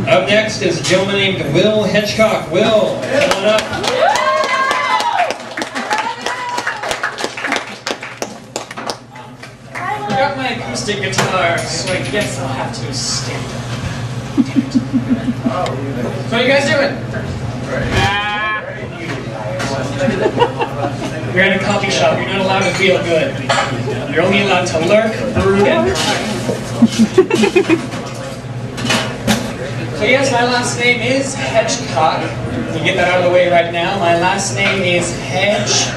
Up next is a gentleman named Will Hedgecock. Will, come on up. I got my acoustic guitar, so I guess I'll have to stand up. Damn it. So what are you guys doing? You're in a coffee shop. You're not allowed to feel good. You're only allowed to lurk, brood, and cry. So yes, my last name is Hedgecock. You get that out of the way right now. My last name is Hedgecock.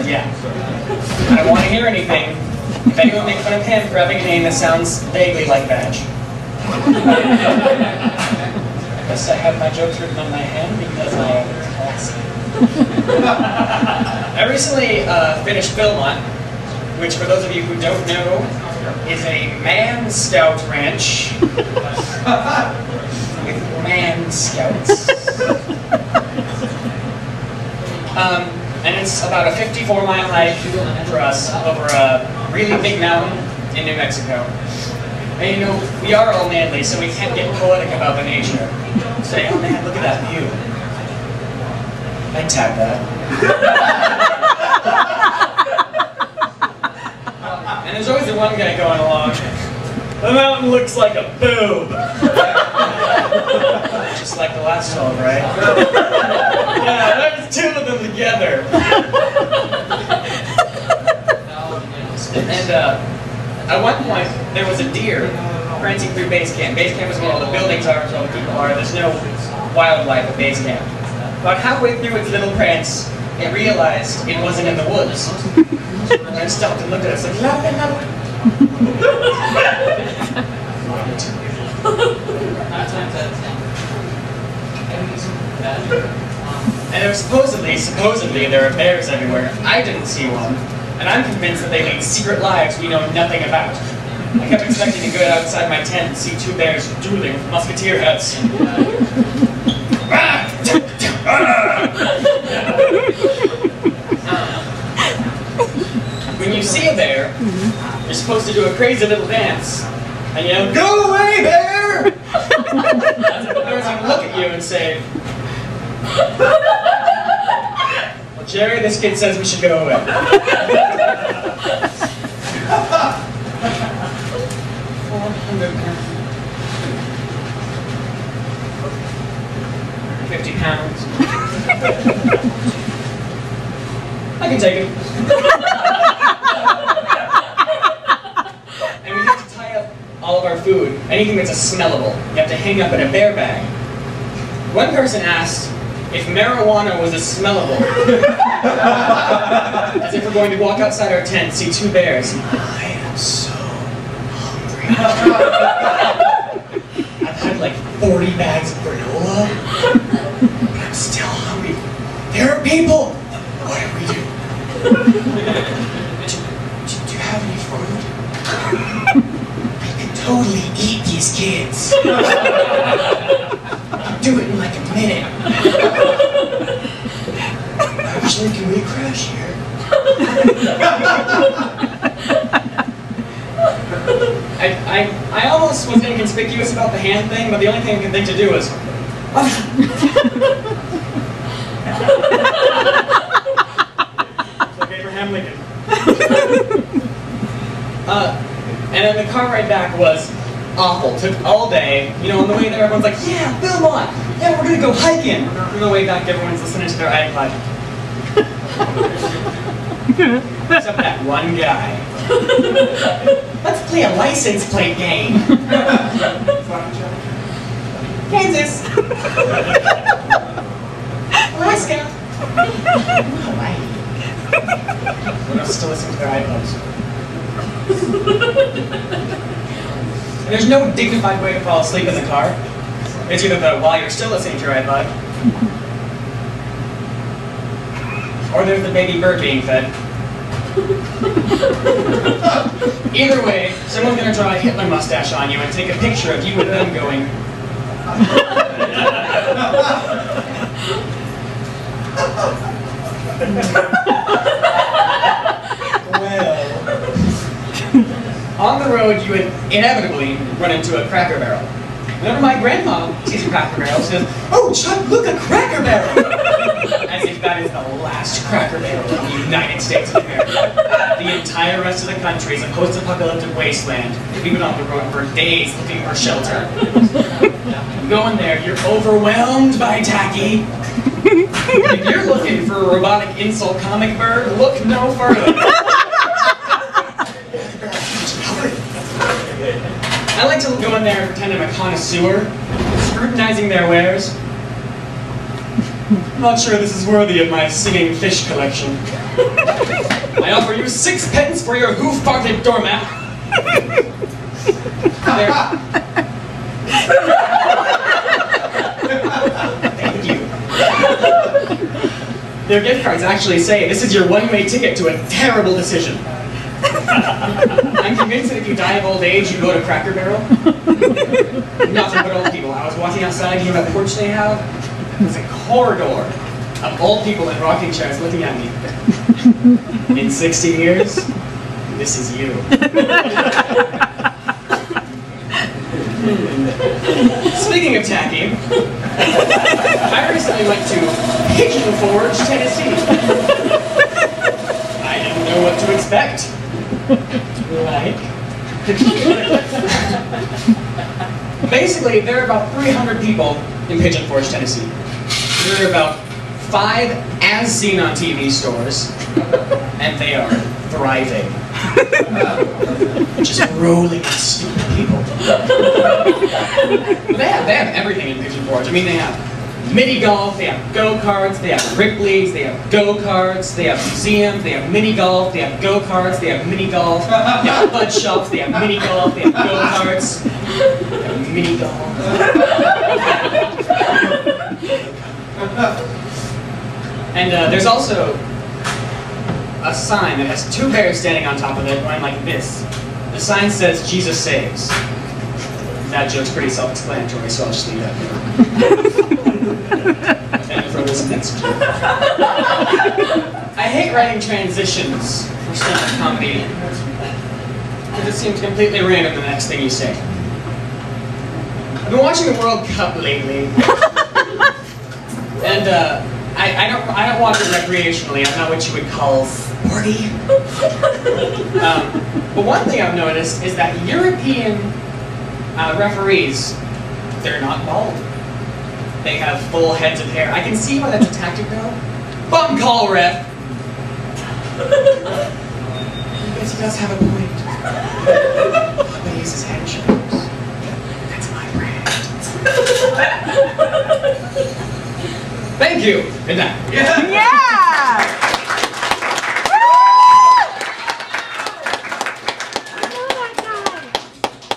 Yeah. I don't want to hear anything. If anyone makes fun of him for having a name that sounds vaguely like Badge. I guess I have my jokes written on my hand because I am classy. I recently finished Belmont, which for those of you who don't know, is a man scout ranch with man scouts. And it's about a 54-mile hike for us over a really big mountain in New Mexico. And you know, we are all manly, so we can't get poetic about the nature. Say, oh man, look at that view. I'd tag that. And there's always the one guy going along. The mountain looks like a boob. Just like the last song, right? Yeah, there's two of them together. And at one point, there was a deer prancing through base camp. Base camp is where all the buildings are, where all the people are. There's no wildlife at base camp. About halfway through its little prance, it realized it wasn't in the woods. And I stopped and looked at it and said, And there supposedly there are bears everywhere. I didn't see one. And I'm convinced that they lead secret lives we know nothing about. I kept expecting to go outside my tent and see two bears dueling with musketeer hats. When you see a bear, you're supposed to do a crazy little dance. And yell, "Go away, bear!" The bear's gonna look at you and say, "Well, Jerry, this kid says we should go away." 50 pounds. I can take it. And we have to tie up all of our food, anything that's a smellable. You have to hang up in a bear bag. One person asked if marijuana was a smellable. As if we're going to walk outside our tent and see two bears. I am so hungry. I've had like 40 bags of granola, but I'm still hungry. There are people! What do we do? Do you have any food? I could totally eat these kids. I'll do it in like a minute. Actually, can we crash here? I almost was inconspicuous about the hand thing, but the only thing I could think to do was... Like Abraham Lincoln. And then the car ride back was awful. Took all day. You know, on the way there, everyone's like, "Yeah, Belmont! Yeah, we're gonna go hiking!" On the way back, everyone's listening to their iPod. Except that one guy. Let's play a license plate game. Kansas. Alaska. Hawaii. We're still listening to their iPods. And there's no dignified way to fall asleep in the car. It's either while you're still listening to your iPod, or there's the baby bird being fed. Either way, someone's going to draw a Hitler mustache on you and take a picture of you with them going... Well... on the road you would inevitably run into a Cracker Barrel. Whenever my grandma sees a Cracker Barrel, she says, "Oh, Chuck, look, a Cracker Barrel!" As if that is the last Cracker Barrel in the United States of America. The entire rest of the country is a post-apocalyptic wasteland. We've been on the road for days looking for shelter. You go in there, you're overwhelmed by tacky. If you're looking for a robotic insult comic bird, look no further. I like to go in there and pretend I'm a connoisseur, scrutinizing their wares. I'm not sure this is worthy of my singing fish collection. I offer you 6 pence for your hoof-farted doormat. Thank you. Their gift cards actually say, "This is your one-way ticket to a terrible decision." I'm convinced that if you die of old age, you go to Cracker Barrel. Nothing but old people. I was walking outside, you know that porch they have? There's a corridor of old people in rocking chairs looking at me. In 60 years, this is you. Speaking of tacky, I recently went to Pigeon Forge, Tennessee. I didn't know what to expect. Basically, there are about 300 people in Pigeon Forge, Tennessee. There are about 5 as seen on TV stores, and they are thriving. Just rolling in stupid people. They have everything in Pigeon Forge. I mean, they have mini golf, they have go-karts, they have Ripley's, they have go-karts, they have museums, they have mini golf, they have go-karts, they have mini golf, they have fudge shops, they have mini golf, they have go-karts, they have mini golf. And there's also a sign that has 2 bears standing on top of it going like this. The sign says, "Jesus saves." That joke's pretty self-explanatory, so I'll just leave that there. And for this next joke. I hate writing transitions for stand-up comedy, because it seems completely random the next thing you say. I've been watching the World Cup lately, and I don't watch it recreationally. I'm not what you would call sporty. But one thing I've noticed is that European referees, they're not bald. They have full heads of hair. I can see why that's a tactic though. Bum call, ref! I guess he does have a point. But he uses head and shoulders. That's my brand. Thank you. Good night. Yeah!